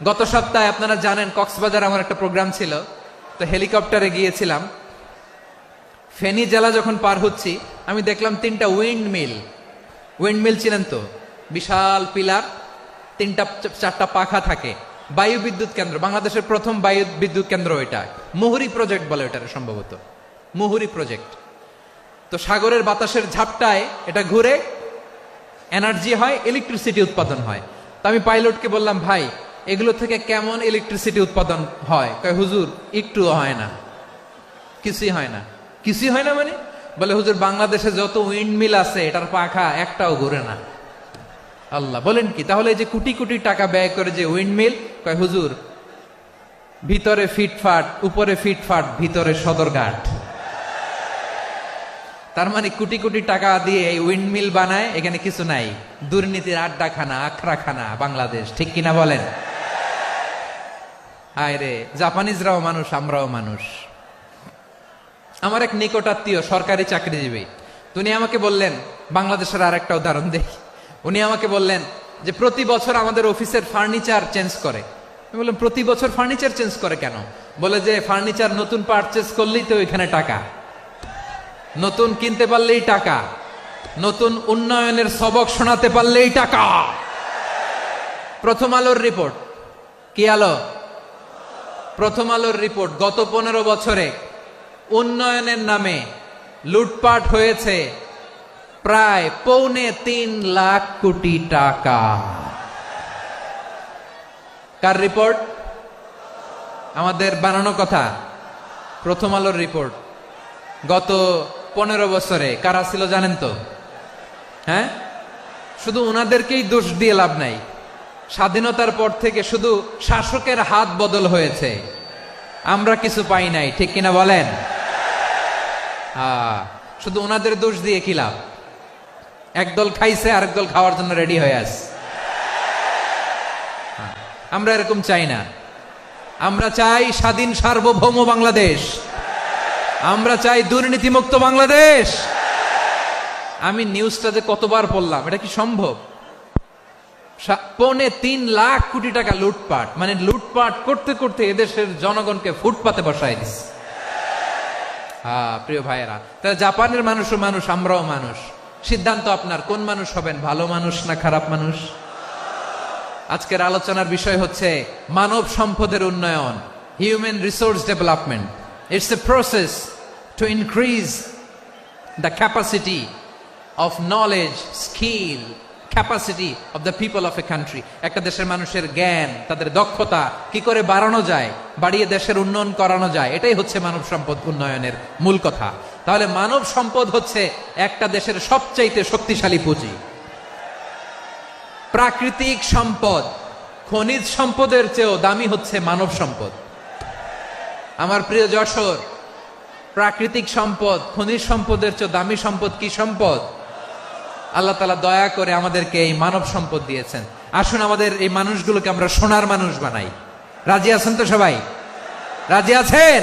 গত সপ্তাহে আপনারা জানেন কক্সবাজার আমার একটা প্রোগ্রাম ছিল, তো হেলিকপ্টারে গিয়েছিলাম। ফেনী জেলা যখন পার হচ্ছি আমি দেখলাম 3টা উইন্ড মিল চিনেন তো, বিশাল পিলার, 3টা 4টা পাখা থাকে, বায়ু বিদ্যুৎ কেন্দ্র, বাংলাদেশের প্রথম বায়ু বিদ্যুৎ কেন্দ্র এটা, মুহুরী প্রজেক্ট বলে এটার, সম্ভবত মুহুরী প্রজেক্ট। তো সাগরের বাতাসের ঝাপটায় এটা ঘুরে এনার্জি হয়, ইলেকট্রিসিটি উৎপাদন হয়। তো আমি পাইলটকে বললাম, ভাই এগুলো থেকে কেমন ইলেকট্রিসিটি উৎপাদন হয়? কয় হুজুর একটু হয় না, কিছুই হয় না। কিছুই হয় না মানে? বলে হুজুর বাংলাদেশে যত উইন্ড মিল আছে এটার পাখা একটাও ঘুরে না। আল্লাহ, বলেন কি? তাহলে এই যে কোটি কোটি টাকা ব্যয় করে যে উইন্ড মিল, কয় হুজুর ভিতরে ফিটফাট, উপরে ফিটফাট, ভিতরে সদরঘাট। তার মানে কোটি কোটি টাকা দিয়ে এই উইন্ড মিল বানায়, এখানে কিছু নাই, দুর্নীতির আড্ডাখানা, আখড়াখানা বাংলাদেশ, ঠিক কিনা বলেন? আয় রে, জাপানিজরাও মানুষ, আমরাও মানুষ। আমার এক নিকটাত্মীয় সরকারি চাকরিজীবী, উনি আমাকে বললেন, বাংলাদেশের আর একটা উদাহরণ দেখি। উনি আমাকে বললেন যে প্রতি বছর আমাদের অফিসের ফার্নিচার চেঞ্জ করে। আমি বললাম প্রতি বছর ফার্নিচার চেঞ্জ করে কেন? বলে যে ফার্নিচার নতুন পারচেজ করলেই তো এখানে টাকা, নতুন কিনতে পারলেই টাকা, নতুন উন্নয়নের সবক শোনাতে পারলেই টাকা। প্রথম আলোর রিপোর্ট, কি আলো? প্রথম আলোর রিপোর্ট, গত 15 বছরে উন্নয়নের নামে লুটপাট হয়েছে প্রায় 3.25 লাখ কোটি টাকা। কার রিপোর্ট? আমাদের বানানো কথা। প্রথম আলোর রিপোর্ট। গত 15 বছরে কারা ছিল জানেন তো? হ্যাঁ, শুধু ওনাদেরকেই দোষ দিয়ে লাভ নাই। স্বাধীনতার পর থেকে শুধু শাসকের হাত বদল হয়েছে, আমরা কিছু পাই নাই, ঠিক কিনা বলেন? শুধু ওনাদের দোষ দিয়ে কি লাভ? একদল খাইছে, আরেক দল খাওয়ার জন্য রেডি হয়ে আছে। আমরা এরকম চাই না। আমরা চাই স্বাধীন সার্বভৌম বাংলাদেশ, আমরা চাই দুর্নীতিমুক্ত বাংলাদেশ। আমি নিউজটা যে কতবার পড়লাম, এটা কি সম্ভব? 3.25 লাখ কোটি টাকা লুটপাট, মানে লুটপাট করতে করতে এদেশের জনগণকে ফুটপাতে বসায় দিচ্ছে। প্রিয় ভাইয়েরা, তাহলে জাপানের মানুষও মানুষ, আমরাও মানুষ। সিদ্ধান্ত আপনার, কোন মানুষ হবেন, ভালো মানুষ না খারাপ মানুষ? আজকের আলোচনার বিষয় হচ্ছে মানব সম্পদের উন্নয়ন, human resource development. It's a process to increase the capacity of knowledge, skill, capacity of the people of a country. একটা দেশের মানুষের জ্ঞান, তাদের দক্ষতা কি করে বাড়ানো যায়, বাড়িয়ে দেশের উন্নয়ন করানো যায়, এটাই হচ্ছে মানব সম্পদ উন্নয়নের মূল কথা। তাহলে মানব সম্পদ হচ্ছে একটা দেশের সবচাইতে শক্তিশালী পুঁজি। প্রাকৃতিক সম্পদ, খনিজ সম্পদের চেয়েও দামি হচ্ছে মানব সম্পদ। আমার প্রিয় যশোর, প্রাকৃতিক সম্পদ, খনিজ সম্পদের চেয়ে দামি সম্পদ কি সম্পদ? আল্লাহ তাআলা দয়া করে আমাদেরকে এই মানব সম্পদ দিয়েছেন। আসুন আমাদের এই মানুষগুলোকে আমরা সোনার মানুষ বানাই। রাজি আছেন তো সবাই? রাজি আছেন?